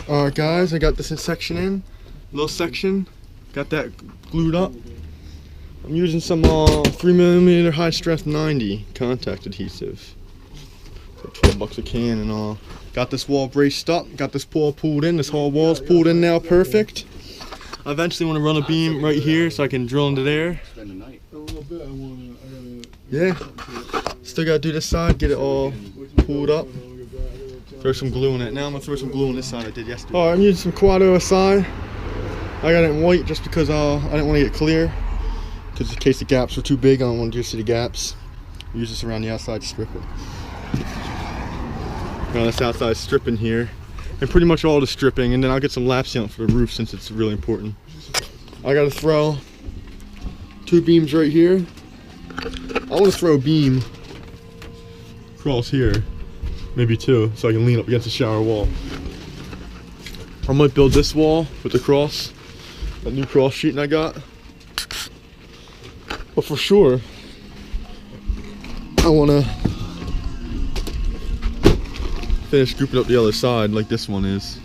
Alright guys, I got this section in, little section, got that glued up. I'm using some 3mm high strength 90 contact adhesive. For 12 bucks a can and all. Got this wall braced up, got this wall pulled in, this whole wall's pulled in now, perfect. I eventually want to run a beam right here so I can drill into there. Yeah, still gotta do this side, get it all pulled up. Throw some glue in it. Now I'm gonna throw some glue on this side I did yesterday. Alright, I'm using some quad OSI. I got it in white just because I didn't want to get clear. Because in case the gaps were too big, I don't want you to see the gaps. Use this around the outside to strip it. Got this outside stripping here. And pretty much all the stripping, and then I'll get some lap sealant for the roof since it's really important. I gotta throw 2 beams right here. I want to throw a beam across here. Maybe 2, so I can lean up against the shower wall. I might build this wall with the cross, that new cross sheeting I got. But for sure, I want to finish scooping up the other side like this one is.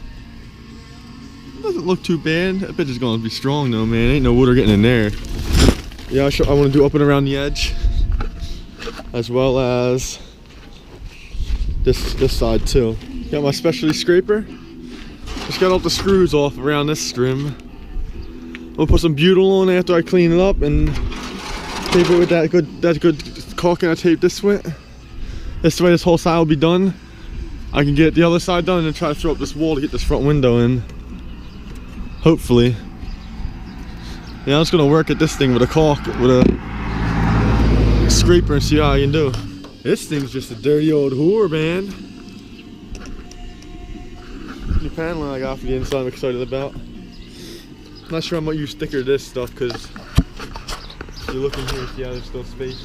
Doesn't look too bad. I bet it's going to be strong though, man. Ain't no water getting in there. Yeah, I want to do up and around the edge, as well as this side too. Got my specialty scraper. Just got all the screws off around this trim. I'm gonna put some butyl on after I clean it up and tape it with that good caulking I taped this with. This way this whole side will be done. I can get the other side done and try to throw up this wall to get this front window in. Hopefully. Yeah, I'm just gonna work at this thing with a caulk, with a scraper and see how I can do. This thing's just a dirty old whore, man. New paneling I got for the inside I'm excited about. Not sure I might use thicker of this stuff because you look in here, see how there's still space.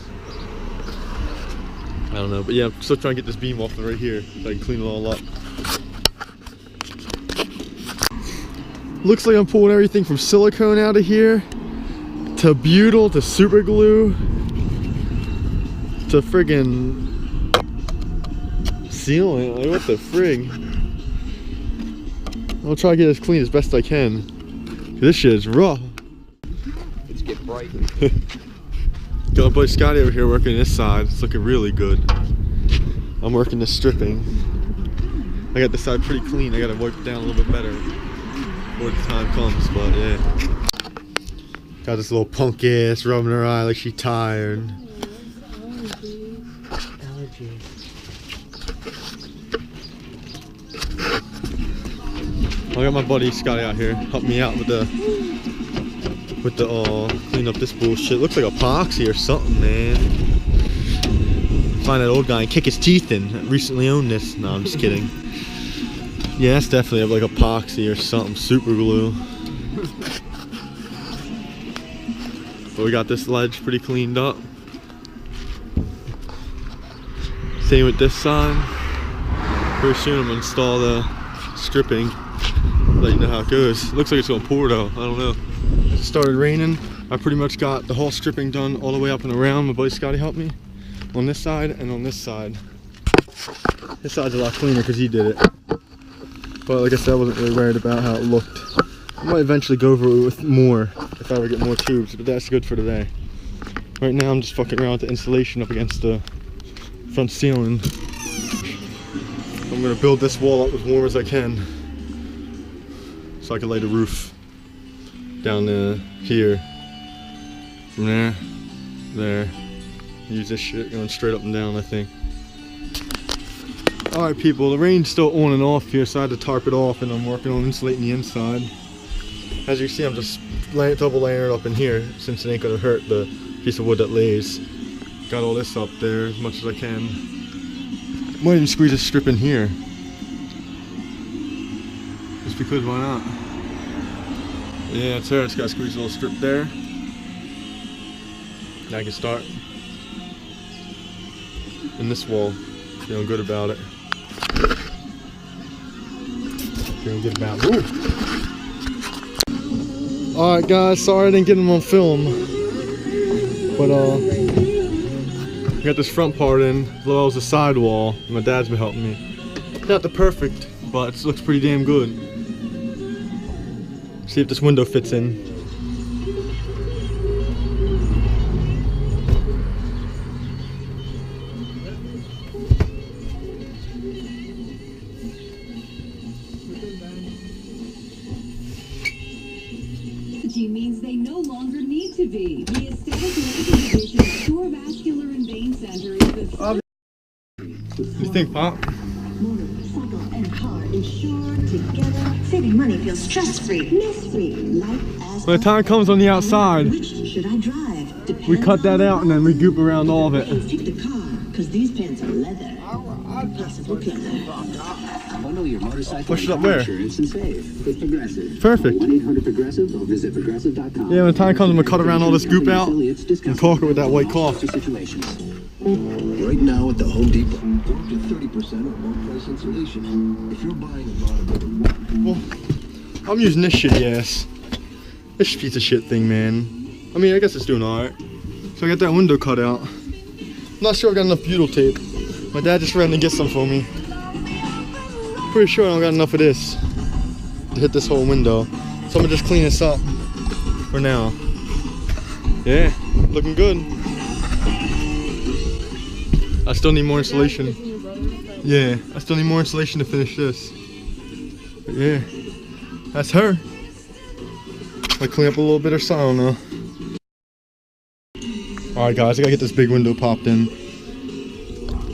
I don't know, but yeah, I'm still trying to get this beam off right here so I can clean it all up. Looks like I'm pulling everything from silicone out of here to butyl to super glue to friggin' sealant. Like, what the frig? I'll try to get it as clean as best I can. This shit is raw. Let's get bright. Got my boy Scotty over here working this side. It's looking really good. I'm working the stripping. I got this side pretty clean. I gotta wipe it down a little bit better before the time comes, but yeah. Got this little punk ass rubbing her eye like she tired. I got my buddy Scotty out here, help me out with the clean up this bullshit. Looks like epoxy or something, man. Find that old guy and kick his teeth in. Recently owned this. No, I'm just kidding. Yeah, that's definitely like epoxy or something. Super glue. But we got this ledge pretty cleaned up. Same with this side. Pretty soon I'm gonna install the stripping. Let you know how it goes. Looks like it's gonna pour though. I don't know. It started raining. I pretty much got the whole stripping done all the way up and around. My buddy Scotty helped me on this side and on this side. This side's a lot cleaner because he did it. But like I said, I wasn't really worried about how it looked. I might eventually go over it with more if I ever get more tubes, but that's good for today. Right now I'm just fucking around with the insulation up against the front ceiling. I'm gonna build this wall up as warm as I can so I can lay the roof down here. From there. Use this shit going straight up and down, I think. Alright people, the rain's still on and off here, so I had to tarp it off and I'm working on insulating the inside. As you see, I'm just double layering it up in here since it ain't gonna hurt the piece of wood that lays. Got all this up there as much as I can. Might even squeeze a strip in here. Just because, why not? Yeah, it's there. It's got to squeeze a little strip there. Now I can start. And this wall, feeling good about it. Feeling good about it. Alright guys, sorry I didn't get them on film. But I got this front part in, as well as the side wall. My dad's been helping me. Not the perfect, but it looks pretty damn good. See if this window fits in. Means they no longer need to be. The aesthetic medical division of Shore Vascular and Vein Center is the What do you think, Pop? Motorcycle and car insured together. Saving money feels stress-free, mess-free. Life as When the time comes on the outside, which should I drive? Depends we cut that out and then we goop around all of it. Pick the car, because these pants are leather. Possible killer. Bundle your motorcycle Push it up there. insurance and save with Progressive. Perfect. 1-800-PROGRESSIVE or visit progressive.com. Yeah, when the time comes, I'm gonna cut around all this goop out and caulk it with that white cloth. Situations. Right now at the Home Depot, up to 30% off low price insulation. If you're buying a lot of it, Well, I'm using this shitty ass. This piece of shit thing, man. I mean, I guess it's doing alright. So I got that window cut out. I'm not sure I got enough butyl tape. My dad just ran to get some for me. Pretty sure I don't got enough of this to hit this whole window. So I'm gonna just clean this up for now. Yeah, looking good. I still need more insulation. Yeah, I still need more insulation to finish this. But yeah, that's her. I clean up a little bit or something, I don't know. Alright guys, I gotta get this big window popped in.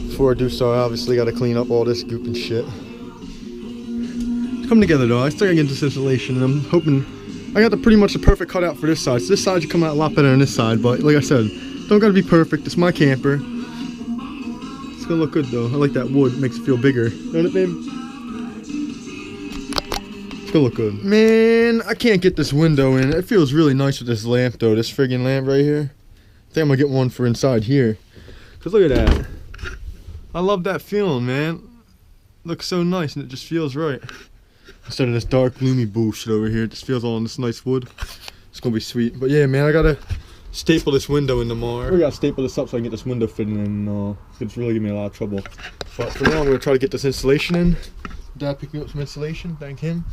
Before I do so, I obviously gotta clean up all this goop and shit. It's coming together though. I still gotta get this insulation and I'm hoping I got pretty much the perfect cutout for this side. So this side should come out a lot better than this side, but like I said, don't gotta be perfect. It's my camper. It's gonna look good though. I like that wood, it makes it feel bigger. You know what I mean? It's gonna look good. Man, I can't get this window in. It feels really nice with this lamp though, this friggin' lamp right here. I think I'm gonna get one for inside here. Cause look at that. I love that feeling, man. Looks so nice and it just feels right. Instead of this dark gloomy bullshit over here, it just feels all in this nice wood. It's gonna be sweet. But yeah, man, I gotta staple this window in tomorrow. We gotta staple this up so I can get this window fitting in. It's really giving me a lot of trouble. But for now, I'm gonna try to get this insulation in. Dad picked me up some insulation, thank him.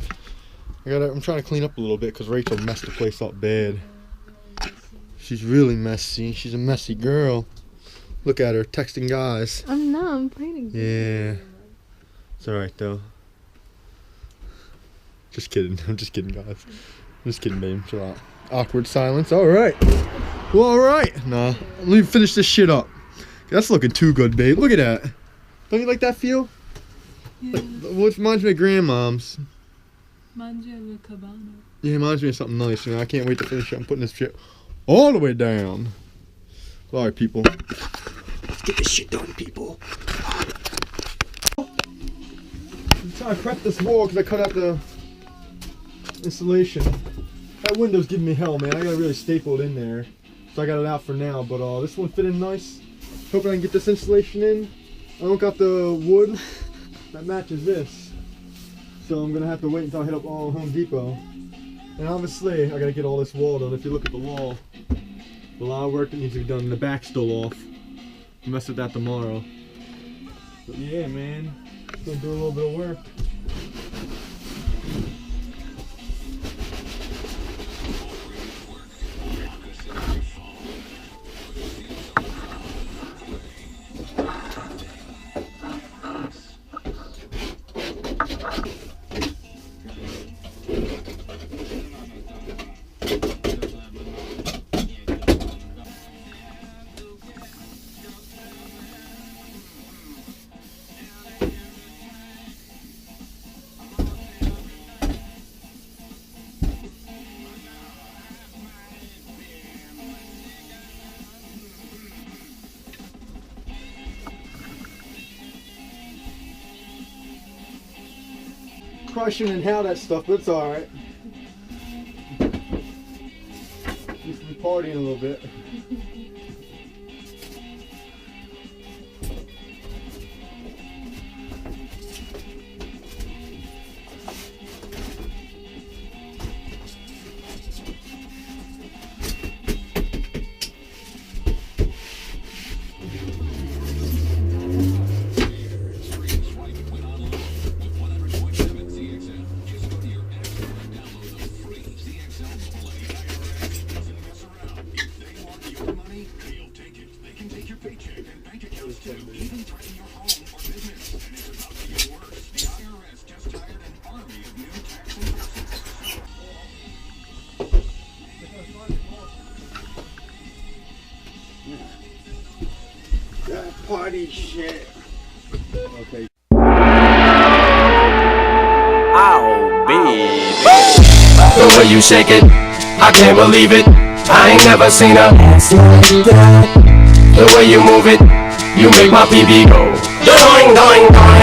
I'm trying to clean up a little bit because Rachel messed the place up bad. She's really messy. She's a messy girl. Look at her, texting guys. I'm playing. Yeah. It's alright though. Just kidding. I'm just kidding, guys. I'm just kidding, babe. Chill out. Awkward silence. Alright. Well, alright. Nah. Let me finish this shit up. That's looking too good, babe. Look at that. Don't you like that feel? Yeah. Like, what reminds me of grandmom's. Reminds you of a cabana. Yeah, it reminds me of something nice. You know, I can't wait to finish it. I'm putting this shit all the way down. Alright, people. Let's get this shit done, people. I'm trying to prep this wall because I cut out the insulation. That window's giving me hell, man. I gotta really staple it in there. So I got it out for now, but this one fit in nice. Hoping I can get this insulation in. I don't got the wood that matches this. So I'm gonna have to wait until I hit up Home Depot. And obviously, I gotta get all this wall done. If you look at the wall, a lot of work that needs to be done. The back's still off. I'll mess with that tomorrow. But yeah, man. Gonna do a little bit of work. Crushing and how that stuff, but it's alright. Used to be partying a little bit. party shit. Okay. Oh, baby. The way you shake it, I can't believe it. I ain't never seen a ass like that. The way you move it, you make my PB go doing, doing, doing.